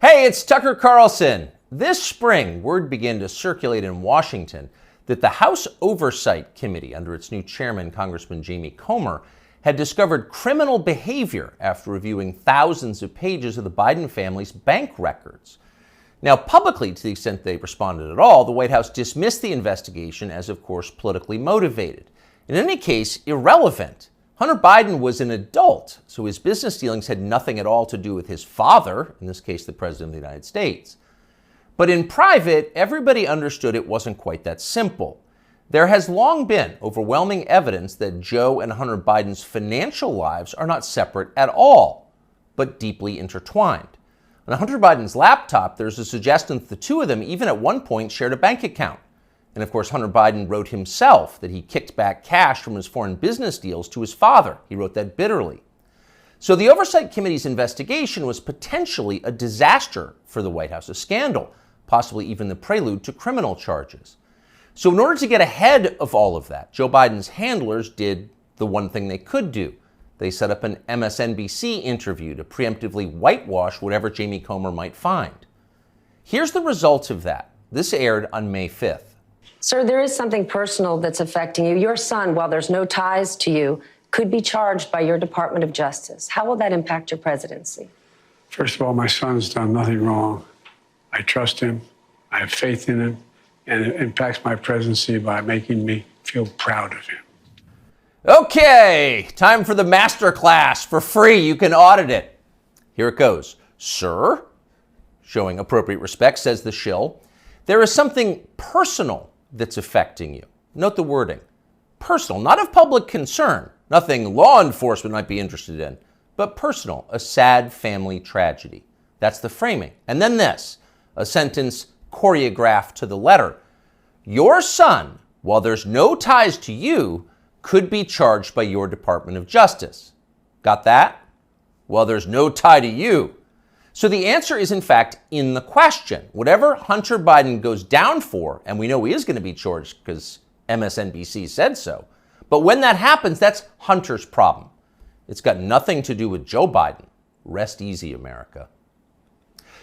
Hey, it's Tucker Carlson. This spring, word began to circulate in Washington that the House Oversight Committee, under its new chairman, Congressman Jamie Comer, had discovered criminal behavior after reviewing thousands of pages of the Biden family's bank records. Now, publicly, to the extent they responded at all, the White House dismissed the investigation as, of course, politically motivated. In any case, irrelevant. Hunter Biden was an adult, so his business dealings had nothing at all to do with his father, in this case, the President of the United States. But in private, everybody understood it wasn't quite that simple. There has long been overwhelming evidence that Joe and Hunter Biden's financial lives are not separate at all, but deeply intertwined. On Hunter Biden's laptop, there's a suggestion that the two of them even at one point shared a bank account. And of course, Hunter Biden wrote himself that he kicked back cash from his foreign business deals to his father. He wrote that bitterly. So the Oversight Committee's investigation was potentially a disaster for the White House, a scandal, possibly even the prelude to criminal charges. So in order to get ahead of all of that, Joe Biden's handlers did the one thing they could do. They set up an MSNBC interview to preemptively whitewash whatever Jamie Comer might find. Here's the result of that. This aired on May 5th. Sir, there is something personal that's affecting you. Your son, while there's no ties to you, could be charged by your Department of Justice. How will that impact your presidency? First of all, my son's done nothing wrong. I trust him. I have faith in him. And it impacts my presidency by making me feel proud of him. Okay, time for the master class for free. You can audit it. Here it goes. Sir, showing appropriate respect, says the shill, there is something personal that's affecting you. Note the wording. Personal, not of public concern, nothing law enforcement might be interested in, but personal, a sad family tragedy. That's the framing. And then this, a sentence choreographed to the letter. Your son, while there's no ties to you, could be charged by your Department of Justice. Got that? Well, there's no tie to you. So the answer is, in fact, in the question. Whatever Hunter Biden goes down for, and we know he is going to be charged because MSNBC said so, but when that happens, that's Hunter's problem. It's got nothing to do with Joe Biden. Rest easy, America.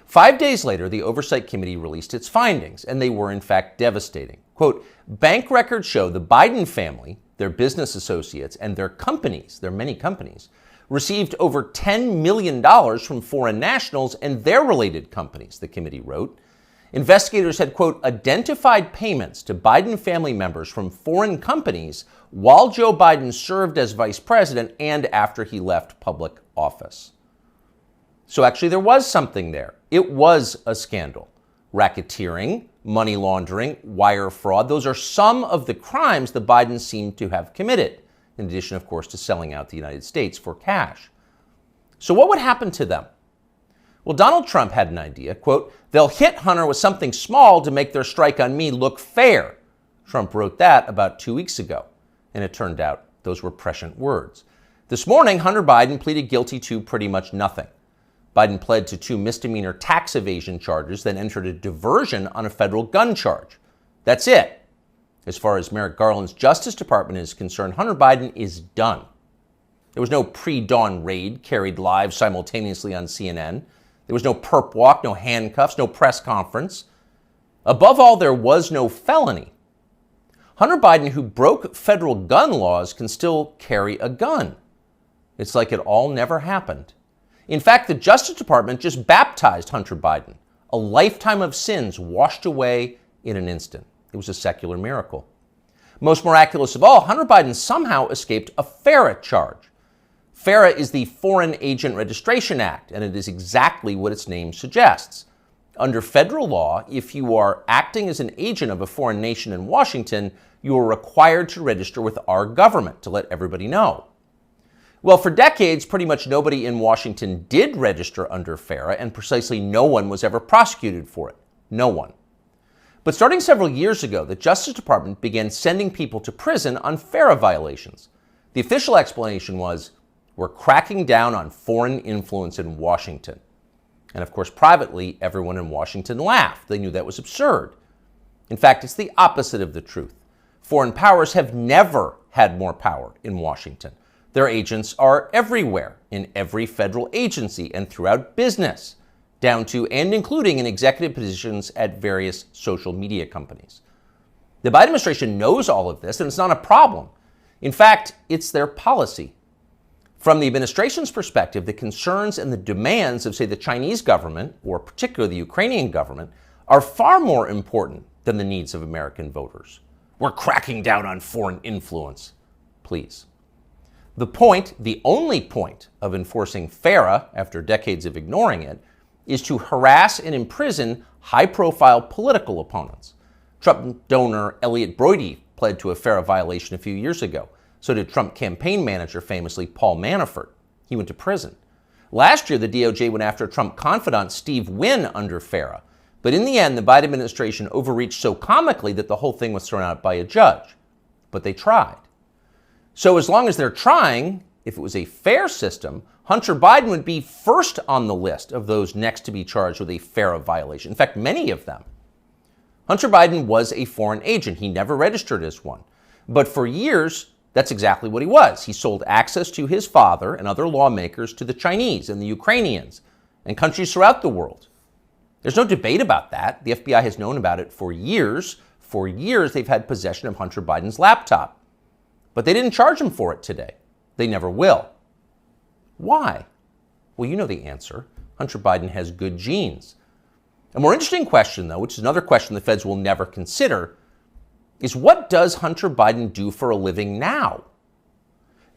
5 days later, the Oversight Committee released its findings, and they were, in fact, devastating. Quote, bank records show the Biden family, their business associates, and their companies, their many companies, received over $10 million from foreign nationals and their related companies, the committee wrote. Investigators had, quote, identified payments to Biden family members from foreign companies while Joe Biden served as vice president and after he left public office. So actually there was something there. It was a scandal. Racketeering, money laundering, wire fraud, those are some of the crimes the Bidens seem to have committed, in addition, of course, to selling out the United States for cash. So what would happen to them? Well, Donald Trump had an idea, quote, they'll hit Hunter with something small to make their strike on me look fair. Trump wrote that about 2 weeks ago, and it turned out those were prescient words. This morning, Hunter Biden pleaded guilty to pretty much nothing. Biden pled to 2 misdemeanor tax evasion charges, then entered a diversion on a federal gun charge. That's it. As far as Merrick Garland's Justice Department is concerned, Hunter Biden is done. There was no pre-dawn raid carried live simultaneously on CNN. There was no perp walk, no handcuffs, no press conference. Above all, there was no felony. Hunter Biden, who broke federal gun laws, can still carry a gun. It's like it all never happened. In fact, the Justice Department just baptized Hunter Biden, a lifetime of sins washed away in an instant. It was a secular miracle. Most miraculous of all, Hunter Biden somehow escaped a FARA charge. FARA is the Foreign Agent Registration Act, and it is exactly what its name suggests. Under federal law, if you are acting as an agent of a foreign nation in Washington, you are required to register with our government to let everybody know. Well, for decades, pretty much nobody in Washington did register under FARA, and precisely no one was ever prosecuted for it. No one. But starting several years ago, the Justice Department began sending people to prison on FARA violations. The official explanation was, we're cracking down on foreign influence in Washington. And of course, privately, everyone in Washington laughed. They knew that was absurd. In fact, it's the opposite of the truth. Foreign powers have never had more power in Washington. Their agents are everywhere, in every federal agency and throughout business. down to and including in executive positions at various social media companies. The Biden administration knows all of this, and it's not a problem. In fact, it's their policy. From the administration's perspective, the concerns and the demands of, say, the Chinese government, or particularly the Ukrainian government, are far more important than the needs of American voters. We're cracking down on foreign influence. Please. The point, the only point of enforcing FARA, after decades of ignoring it, is to harass and imprison high-profile political opponents. Trump donor Elliot Brody pled to a FARA violation a few years ago. So did Trump campaign manager, famously Paul Manafort. He went to prison. Last year, the DOJ went after Trump confidant Steve Wynn under FARA. But in the end, the Biden administration overreached so comically that the whole thing was thrown out by a judge. But they tried. So as long as they're trying, if it was a fair system, Hunter Biden would be first on the list of those next to be charged with a FARA violation. In fact, many of them. Hunter Biden was a foreign agent. He never registered as one. But for years, that's exactly what he was. He sold access to his father and other lawmakers to the Chinese and the Ukrainians and countries throughout the world. There's no debate about that. The FBI has known about it for years. For years, they've had possession of Hunter Biden's laptop. But they didn't charge him for it today. They never will. Why? Well, you know the answer. Hunter Biden has good genes. A more interesting question, though, which is another question the feds will never consider, is what does Hunter Biden do for a living now?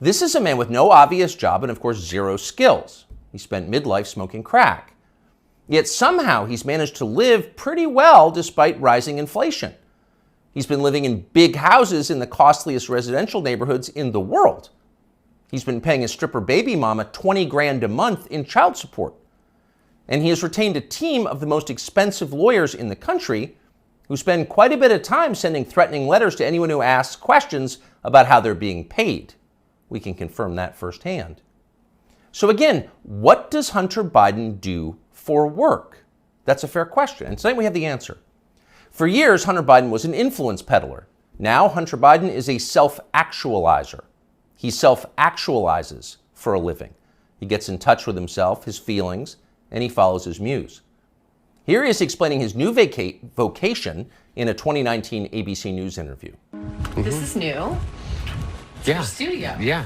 This is a man with no obvious job and, of course, zero skills. He spent midlife smoking crack. Yet somehow he's managed to live pretty well despite rising inflation. He's been living in big houses in the costliest residential neighborhoods in the world. He's been paying his stripper baby mama $20,000 a month in child support. And he has retained a team of the most expensive lawyers in the country who spend quite a bit of time sending threatening letters to anyone who asks questions about how they're being paid. We can confirm that firsthand. So again, what does Hunter Biden do for work? That's a fair question, and tonight we have the answer. For years, Hunter Biden was an influence peddler. Now, Hunter Biden is a self-actualizer. He self-actualizes for a living. He gets in touch with himself, his feelings, and he follows his muse. Here he is explaining his new vocation in a 2019 ABC News interview. This is new. It's your studio. Yeah.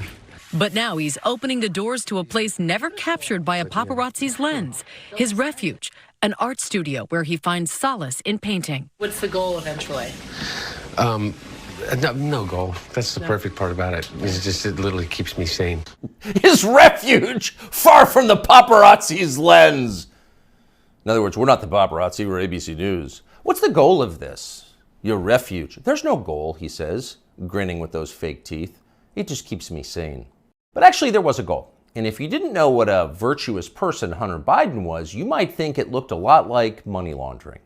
But now he's opening the doors to a place never captured by a paparazzi's lens, his refuge, an art studio where he finds solace in painting. What's the goal eventually? No goal. That's the perfect part about it. It's just, it literally keeps me sane. His refuge, far from the paparazzi's lens. In other words, we're not the paparazzi, we're ABC News. What's the goal of this? Your refuge. There's no goal, he says, grinning with those fake teeth. It just keeps me sane. But actually, there was a goal. And if you didn't know what a virtuous person Hunter Biden was, you might think it looked a lot like money laundering.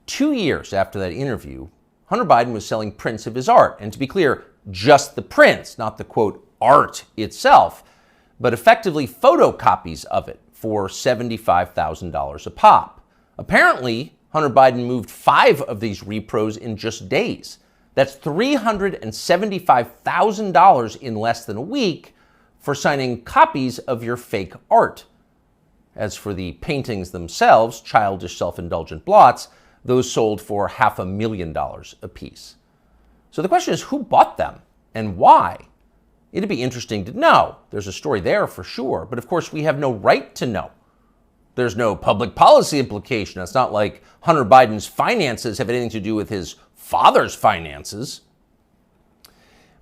2 years after that interview, Hunter Biden was selling prints of his art. And to be clear, just the prints, not the, quote, art itself, but effectively photocopies of it for $75,000 a pop. Apparently, Hunter Biden moved 5 of these repros in just days. That's $375,000 in less than a week for signing copies of your fake art. As for the paintings themselves, childish self-indulgent blots, those sold for $500,000 apiece. So the question is, who bought them and why? It'd be interesting to know. There's a story there for sure, but of course we have no right to know. There's no public policy implication. It's not like Hunter Biden's finances have anything to do with his father's finances.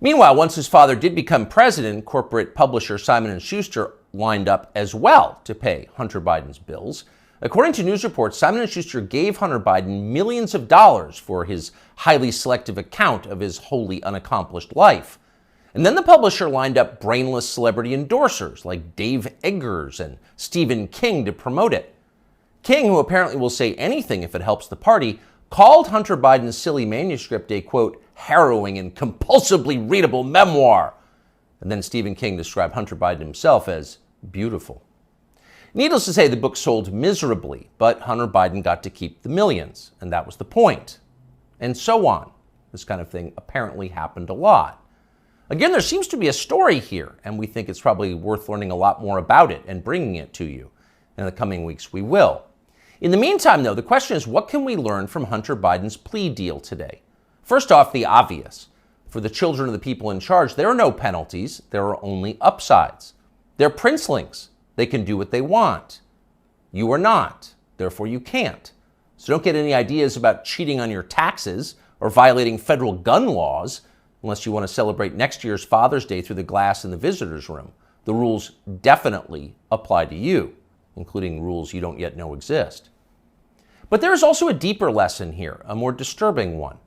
Meanwhile, once his father did become president, corporate publisher Simon & Schuster lined up as well to pay Hunter Biden's bills. According to news reports, Simon & Schuster gave Hunter Biden millions of dollars for his highly selective account of his wholly unaccomplished life. And then the publisher lined up brainless celebrity endorsers like Dave Eggers and Stephen King to promote it. King, who apparently will say anything if it helps the party, called Hunter Biden's silly manuscript a, quote, harrowing and compulsively readable memoir. And then Stephen King described Hunter Biden himself as beautiful. Needless to say, the book sold miserably, but Hunter Biden got to keep the millions, and that was the point. And so on. This kind of thing apparently happened a lot. Again, there seems to be a story here, and we think it's probably worth learning a lot more about it and bringing it to you. In the coming weeks, we will. In the meantime, though, the question is, what can we learn from Hunter Biden's plea deal today? First off, the obvious. For the children of the people in charge, there are no penalties. There are only upsides. They're princelings. They can do what they want. You are not. Therefore, you can't. So don't get any ideas about cheating on your taxes or violating federal gun laws unless you want to celebrate next year's Father's Day through the glass in the visitor's room. The rules definitely apply to you, including rules you don't yet know exist. But there is also a deeper lesson here, a more disturbing one.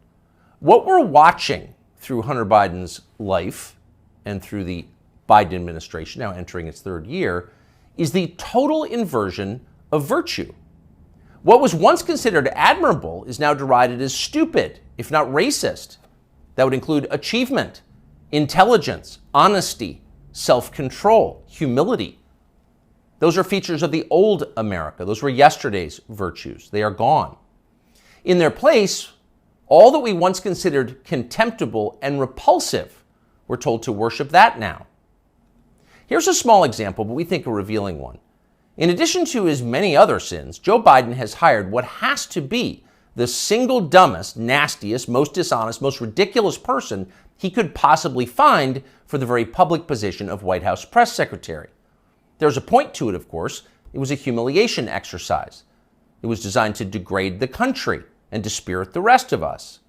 What we're watching through Hunter Biden's life and through the Biden administration, now entering its third year, is the total inversion of virtue. What was once considered admirable is now derided as stupid, if not racist. That would include achievement, intelligence, honesty, self-control, humility. Those are features of the old America. Those were yesterday's virtues. They are gone. In their place, all that we once considered contemptible and repulsive, we're told to worship that now. Here's a small example, but we think a revealing one. In addition to his many other sins, Joe Biden has hired what has to be the single dumbest, nastiest, most dishonest, most ridiculous person he could possibly find for the very public position of White House press secretary. There's a point to it, of course. It was a humiliation exercise. It was designed to degrade the country and dispirit the rest of us.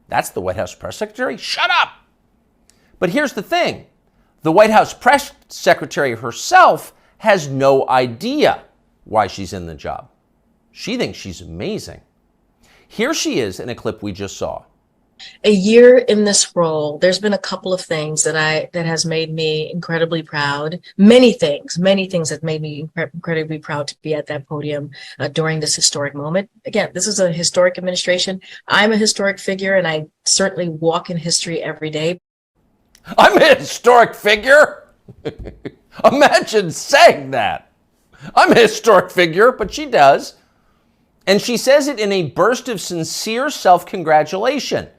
That's the White House press secretary? Shut up! But here's the thing. The White House press secretary herself has no idea why she's in the job. She thinks she's amazing. Here she is in a clip we just saw. A year in this role, there's been a couple of things that has made me incredibly proud. Many things that made me incredibly proud to be at that podium during this historic moment. Again, this is a historic administration. I'm a historic figure, and I certainly walk in history every day. I'm a historic figure? Imagine saying that. I'm a historic figure, but she does. And she says it in a burst of sincere self-congratulation,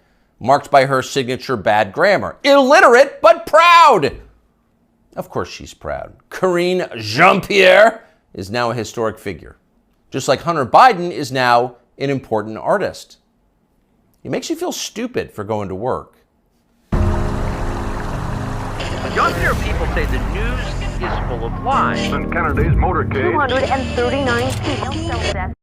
marked by her signature bad grammar. Illiterate, but proud. Of course she's proud. Karine Jean-Pierre is now a historic figure, just like Hunter Biden is now an important artist. It makes you feel stupid for going to work. Younger people say the news is full of lies. In Kennedy's motorcade. 239 people.